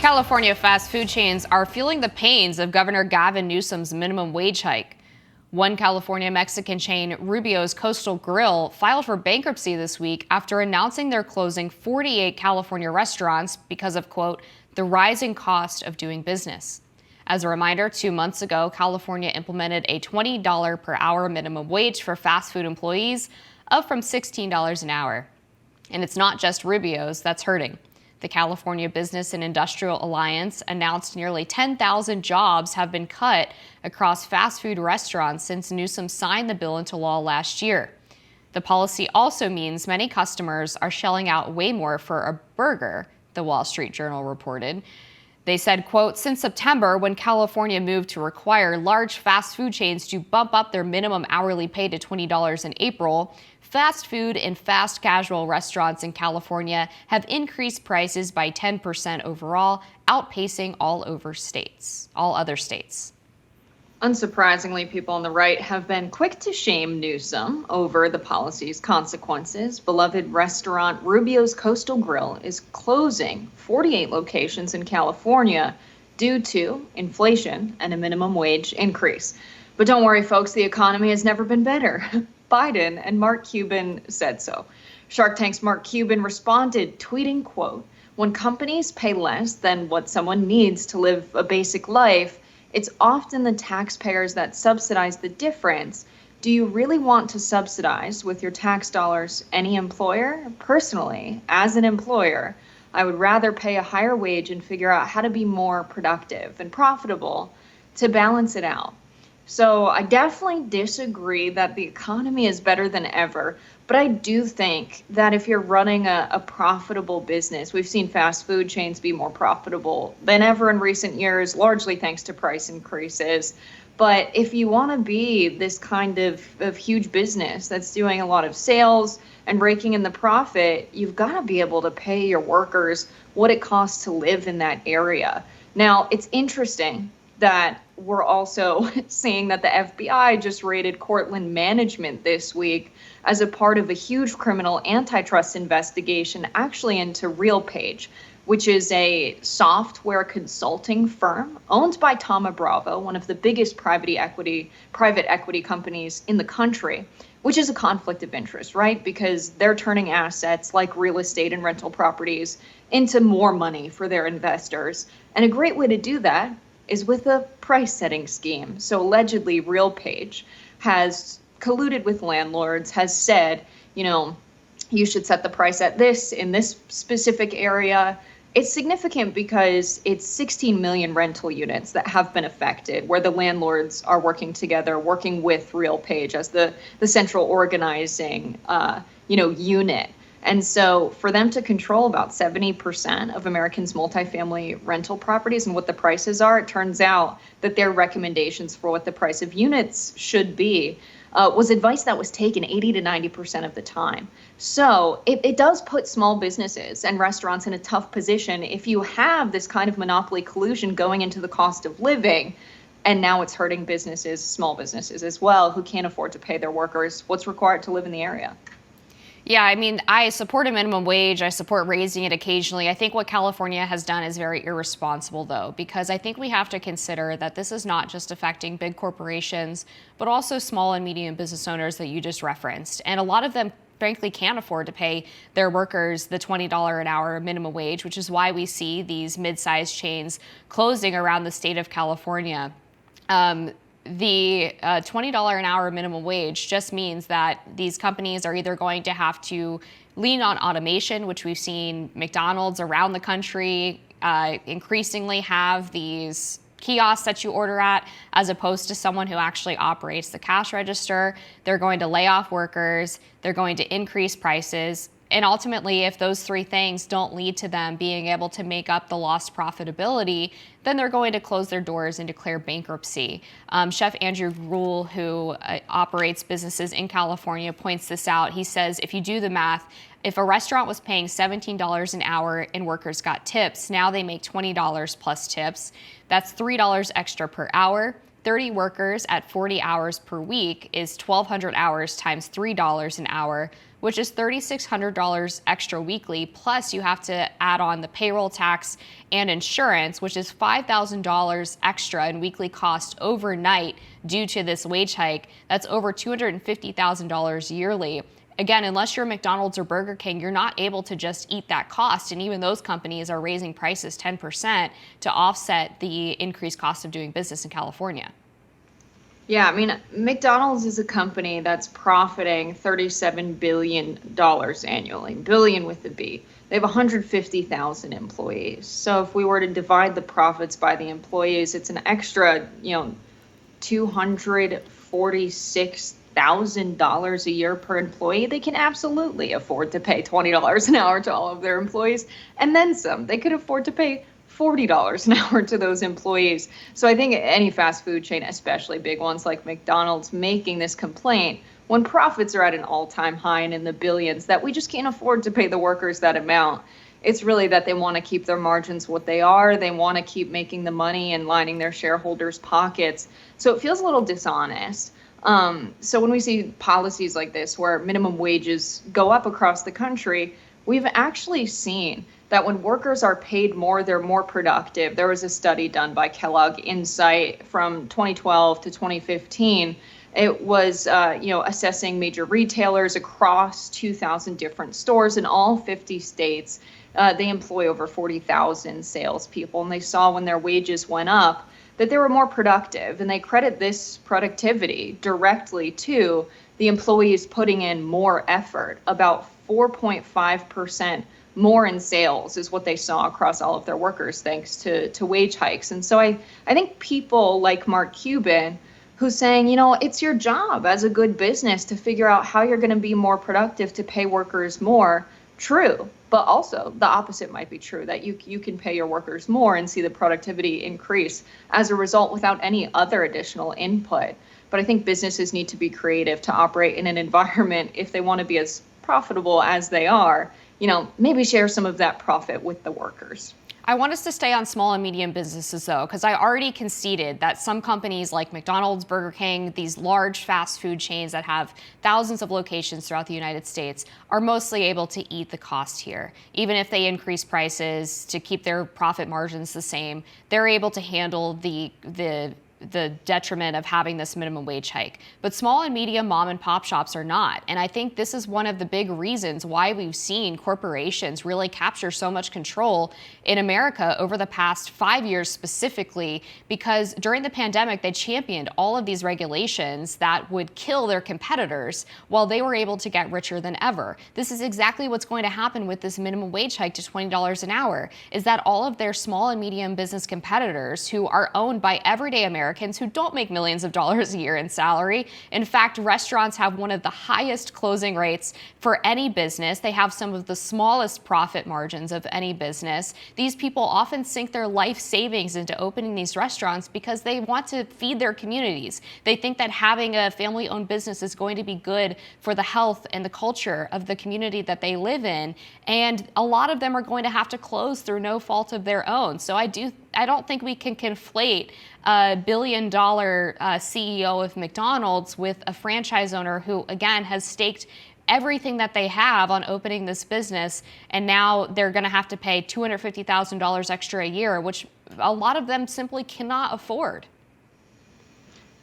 California fast food chains are feeling the pains of Governor Gavin Newsom's minimum wage hike. One California Mexican chain, Rubio's Coastal Grill, filed for bankruptcy this week after announcing they're closing 48 California restaurants because of, quote, the rising cost of doing business. As a reminder, 2 months ago, California implemented a $20 per hour minimum wage for fast food employees, up from $16 an hour. And it's not just Rubio's that's hurting. The California Business and Industrial Alliance announced nearly 10,000 jobs have been cut across fast food restaurants since Newsom signed the bill into law last year. The policy also means many customers are shelling out way more for a burger, the Wall Street Journal reported. They said, quote, since September, when California moved to require large fast food chains to bump up their minimum hourly pay to $20 in April, fast food and fast casual restaurants in California have increased prices by 10% overall, outpacing all other states. Unsurprisingly, people on the right have been quick to shame Newsom over the policy's consequences. Beloved restaurant Rubio's Coastal Grill is closing 48 locations in California due to inflation and a minimum wage increase. But don't worry, folks, the economy has never been better. Biden and Mark Cuban said so. Shark Tank's Mark Cuban responded, tweeting, quote, when companies pay less than what someone needs to live a basic life, it's often the taxpayers that subsidize the difference. Do you really want to subsidize with your tax dollars any employer? Personally, as an employer, I would rather pay a higher wage and figure out how to be more productive and profitable to balance it out. So I definitely disagree that the economy is better than ever, but I do think that if you're running a profitable business, we've seen fast food chains be more profitable than ever in recent years, largely thanks to price increases. But if you want to be this kind of huge business that's doing a lot of sales and raking in the profit, you've got to be able to pay your workers what it costs to live in that area. Now, it's interesting that we're also seeing that the FBI just raided Cortland Management this week as a part of a huge criminal antitrust investigation, actually into RealPage, which is a software consulting firm owned by Thoma Bravo, one of the biggest private equity companies in the country, which is a conflict of interest, right? Because they're turning assets like real estate and rental properties into more money for their investors. And a great way to do that is with a price setting scheme. So allegedly RealPage has colluded with landlords, has said, you should set the price at this in this specific area. It's significant because it's 16 million rental units that have been affected, where the landlords are working together, working with RealPage as the central organizing unit. And so for them to control about 70% of Americans' multifamily rental properties and what the prices are, it turns out that their recommendations for what the price of units should be was advice that was taken 80 to 90% of the time. So it does put small businesses and restaurants in a tough position if you have this kind of monopoly collusion going into the cost of living. And now it's hurting businesses, small businesses as well, who can't afford to pay their workers what's required to live in the area. Yeah, I mean, I support a minimum wage. I support raising it occasionally. I think what California has done is very irresponsible, though, because I think we have to consider that this is not just affecting big corporations, but also small and medium business owners that you just referenced. And a lot of them, frankly, can't afford to pay their workers the $20 an hour minimum wage, which is why we see these mid-sized chains closing around the state of California. The $20 an hour minimum wage just means that these companies are either going to have to lean on automation, which we've seen McDonald's around the country increasingly have these kiosks that you order at, as opposed to someone who actually operates the cash register. They're going to lay off workers. They're going to increase prices. And ultimately, if those three things don't lead to them being able to make up the lost profitability, then they're going to close their doors and declare bankruptcy. Chef Andrew Rule, who operates businesses in California, points this out. He says, if you do the math, if a restaurant was paying $17 an hour and workers got tips, now they make $20 plus tips. That's $3 extra per hour. 30 workers at 40 hours per week is 1,200 hours times $3 an hour, which is $3,600 extra weekly. Plus, you have to add on the payroll tax and insurance, which is $5,000 extra in weekly cost overnight due to this wage hike. That's over $250,000 yearly. Again, unless you're McDonald's or Burger King, you're not able to just eat that cost. And even those companies are raising prices 10% to offset the increased cost of doing business in California. Yeah, I mean, McDonald's is a company that's profiting $37 billion annually, billion with a B. They have 150,000 employees. So if we were to divide the profits by the employees, it's an extra, $246,000 a year per employee. They can absolutely afford to pay $20 an hour to all of their employees, and then some. They could afford to pay $40 an hour to those employees. So I think any fast food chain, especially big ones like McDonald's, making this complaint when profits are at an all-time high and in the billions, that we just can't afford to pay the workers that amount. It's really that they want to keep their margins what they are. They want to keep making the money and lining their shareholders' pockets. So it feels a little dishonest. So when we see policies like this where minimum wages go up across the country, we've actually seen that when workers are paid more, they're more productive. There was a study done by Kellogg Insight from 2012 to 2015. It was, assessing major retailers across 2,000 different stores in all 50 states. They employ over 40,000 salespeople, and they saw when their wages went up that they were more productive. And they credit this productivity directly to the employees putting in more effort. About 4.5% more in sales is what they saw across all of their workers, thanks to wage hikes. And so I think people like Mark Cuban, who's saying, it's your job as a good business to figure out how you're going to be more productive to pay workers more. True. But also the opposite might be true, that you can pay your workers more and see the productivity increase as a result without any other additional input. But I think businesses need to be creative to operate in an environment, if they want to be as profitable as they are, maybe share some of that profit with the workers. I want us to stay on small and medium businesses, though, because I already conceded that some companies like McDonald's, Burger King, these large fast food chains that have thousands of locations throughout the United States, are mostly able to eat the cost here. Even if they increase prices to keep their profit margins the same, they're able to handle the detriment of having this minimum wage hike. But small and medium mom and pop shops are not. And I think this is one of the big reasons why we've seen corporations really capture so much control in America over the past 5 years specifically, because during the pandemic, they championed all of these regulations that would kill their competitors while they were able to get richer than ever. This is exactly what's going to happen with this minimum wage hike to $20 an hour, is that all of their small and medium business competitors, who are owned by everyday Americans who don't make millions of dollars a year in salary. In fact, restaurants have one of the highest closing rates for any business. They have some of the smallest profit margins of any business. These people often sink their life savings into opening these restaurants because they want to feed their communities. They think that having a family-owned business is going to be good for the health and the culture of the community that they live in. And a lot of them are going to have to close through no fault of their own. So I don't think we can conflate a billion-dollar CEO of McDonald's with a franchise owner who, again, has staked everything that they have on opening this business, and now they're going to have to pay $250,000 extra a year, which a lot of them simply cannot afford.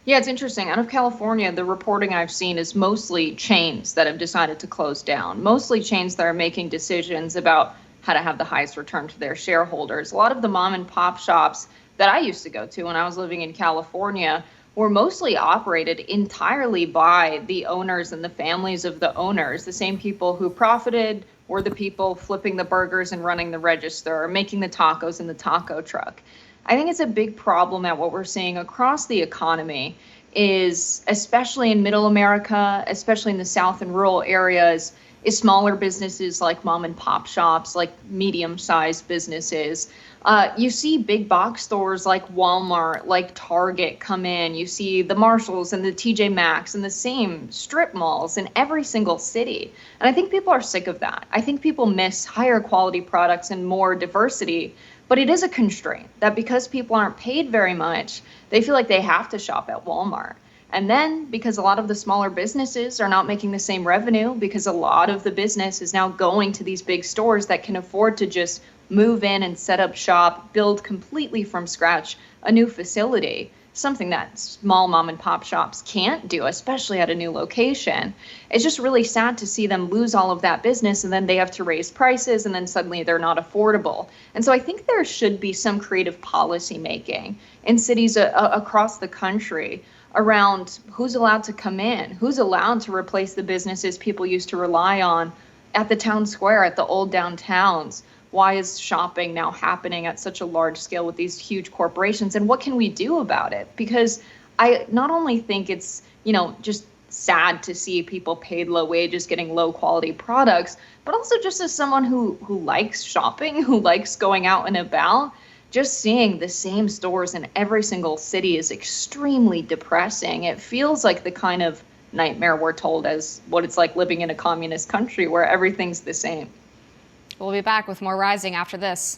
Yeah, it's interesting. Out of California, the reporting I've seen is mostly chains that have decided to close down, mostly chains that are making decisions about how to have the highest return to their shareholders. A lot of the mom and pop shops that I used to go to when I was living in California were mostly operated entirely by the owners and the families of the owners. The same people who profited were the people flipping the burgers and running the register or making the tacos in the taco truck. I think it's a big problem at what we're seeing across the economy is, especially in middle America, especially in the South and rural areas, is smaller businesses like mom and pop shops, like medium-sized businesses. You see big box stores like Walmart, like Target come in. You see the Marshalls and the TJ Maxx and the same strip malls in every single city. And I think people are sick of that. I think people miss higher quality products and more diversity. But it is a constraint that because people aren't paid very much, they feel like they have to shop at Walmart. And then because a lot of the smaller businesses are not making the same revenue, because a lot of the business is now going to these big stores that can afford to just move in and set up shop, build completely from scratch a new facility, something that small mom and pop shops can't do, especially at a new location. It's just really sad to see them lose all of that business, and then they have to raise prices, and then suddenly they're not affordable. And so I think there should be some creative policy making in cities across the country around who's allowed to come in, who's allowed to replace the businesses people used to rely on at the town square, at the old downtowns. Why is shopping now happening at such a large scale with these huge corporations? And what can we do about it? Because I not only think it's, just sad to see people paid low wages getting low quality products, but also just as someone who likes shopping, who likes going out and about, just seeing the same stores in every single city is extremely depressing. It feels like the kind of nightmare we're told as what it's like living in a communist country where everything's the same. We'll be back with more Rising after this.